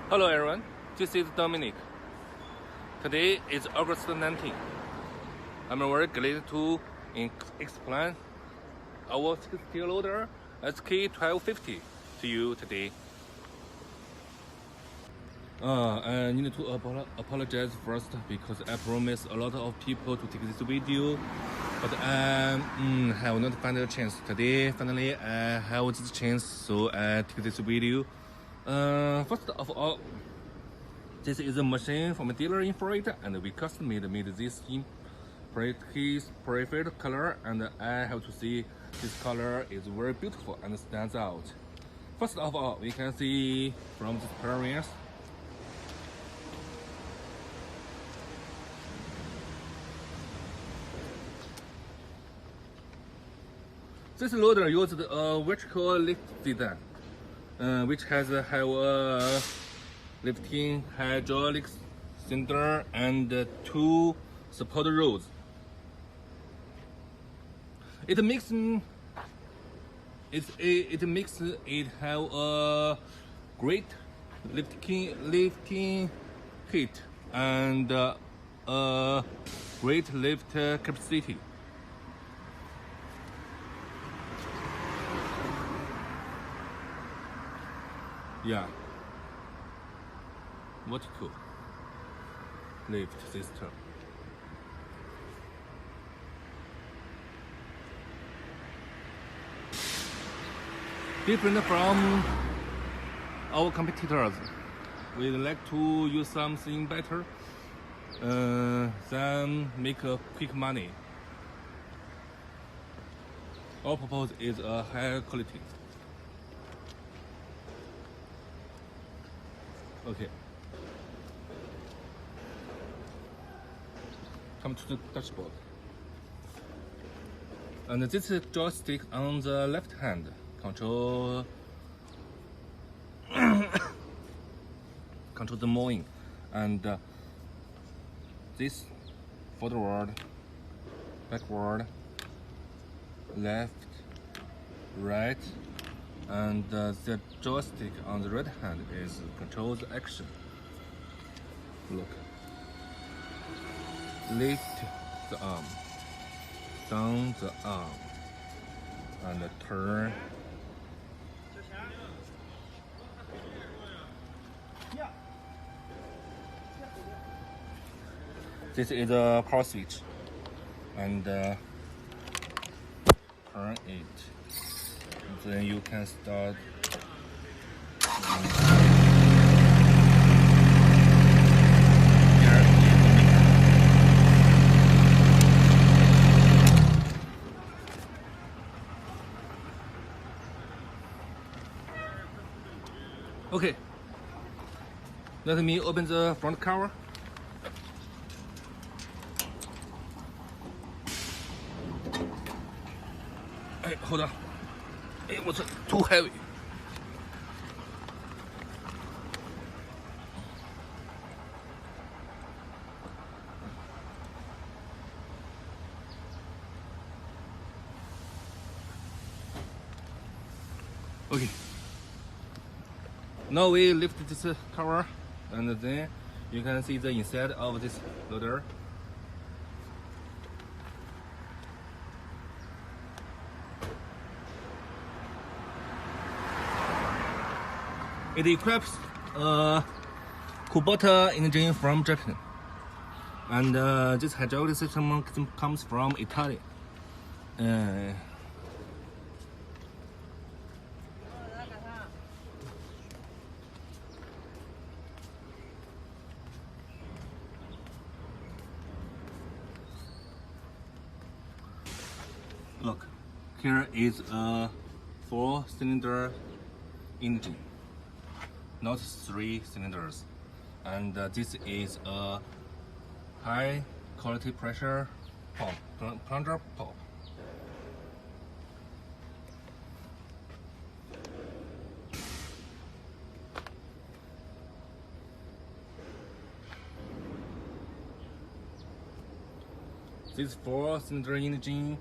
Hello everyone, this is Dominic. Today is August 19. I'm very glad to explain our steel loader SK1250 to you today. I need to apologize first because I promised a lot of people to take this video, but I have not found a chance. Today, finally, I have this chance, so I take this video. First of all, this is a machine from a dealer in Florida, and we custom made this in his preferred color, and I have to say this color is very beautiful and stands out. First of all, we can see from this appearance. This loader used a vertical lift design, which have a lifting hydraulic cylinder and 2 support rods. It makes it have a great lifting height and a great lift capacity. Yeah, vertical lift system. Different from our competitors, we like to use something better than make a quick money. Our purpose is a high quality. Okay. Come to the dashboard. And this joystick on the left hand control the mowing, and this forward, backward, left, right, and the joystick on the right hand is control the action. Look, lift the arm, down the arm, and turn. This is a power switch, and turn it. Then you can start. Okay, let me open the front cover. Hey, hold on. It was too heavy. Okay. Now we lift this cover, and then you can see the inside of this loader. It equips a Kubota engine from Japan, and this hydraulic system comes from Italy. Look, here is a 4-cylinder engine, not 3 cylinders, and this is a high quality pressure pump, plunger pump. This 4-cylinder engine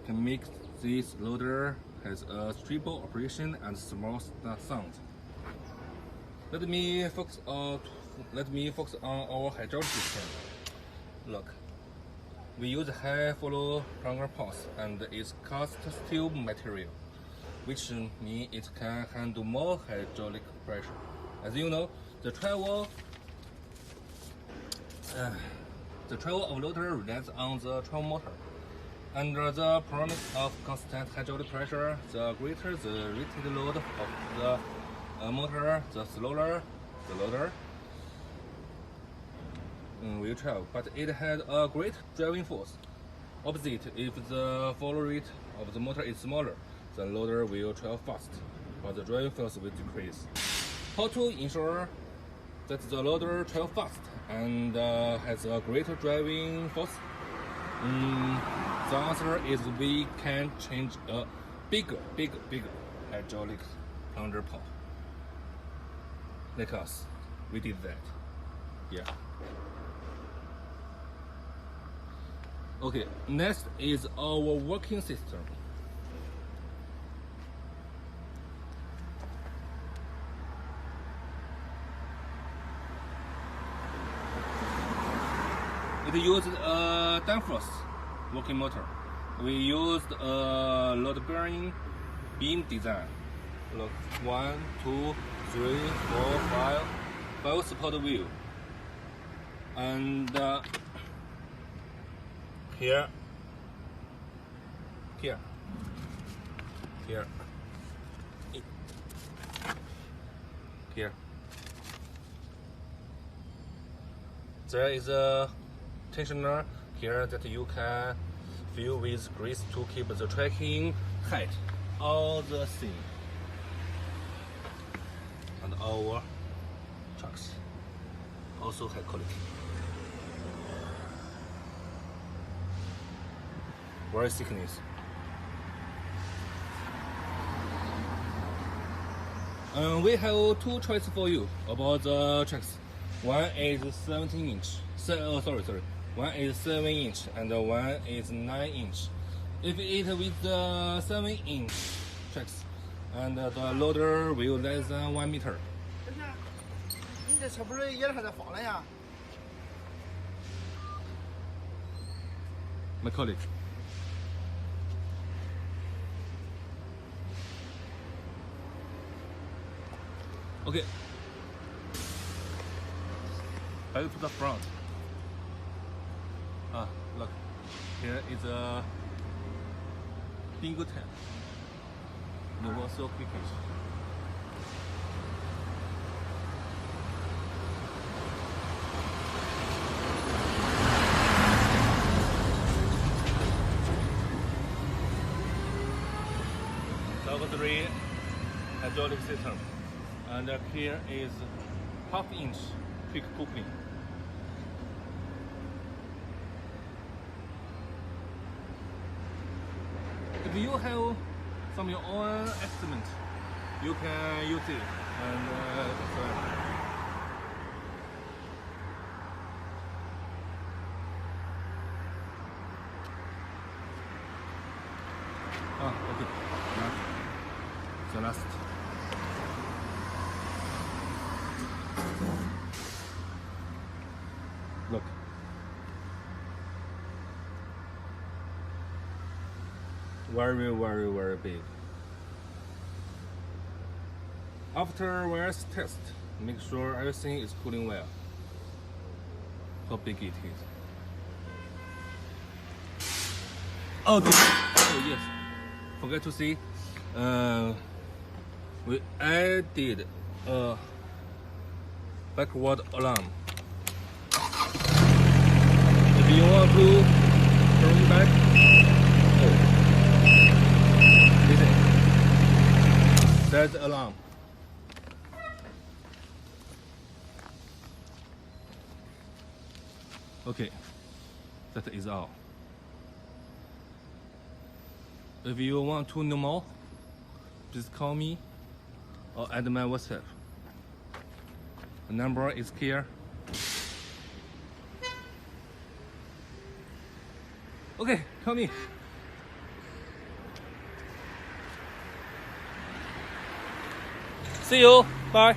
can make this loader has a stable operation and small sound. Let me focus on our hydraulic system. Look, we use high flow plunger parts and its cast steel material, which means it can handle more hydraulic pressure. As you know, the travel of loader relies on the travel motor. Under the promise of constant hydraulic pressure, the greater the rated load of the motor, the slower the loader will travel. But it has a great driving force. Opposite, if the flow rate of the motor is smaller, the loader will travel fast, but the driving force will decrease. How to ensure that the loader travels fast and has a greater driving force? The answer is we can change a bigger hydraulic plunger pump. Like us, we did that. Yeah. Okay, next is our working system. It used a Danfoss working motor. We used a load bearing beam design. Look, 1, 2, 3, 4, 5 support wheel. And here. There is a tensioner here that you can fill with grease to keep the tracking height all the same. And our trucks also high quality. Very thickness. We have two choices for you about the tracks. One is 17 inch. One is 7 inch and one is 9 inch. If it with the 7 inch tracks, and the loader will less than 1 meter. 你这车不是也还在放了呀？ My colleague. Okay. Back to the front. Look, here is a bingo tank. Universal package. Level 3 hydraulic system, and here is half-inch quick coupling. If you have some your own estimate, you can use it and try. Okay. The last. Look. Very big. After various tests, make sure everything is cooling well. How big it is. Okay. Oh yes. Forget to see. We added a backward alarm. If you want to turn back, listen. There's the alarm. Okay, that is all. If you want to know more, please call me or add my WhatsApp. The number is here. Okay, call me. See you. Bye.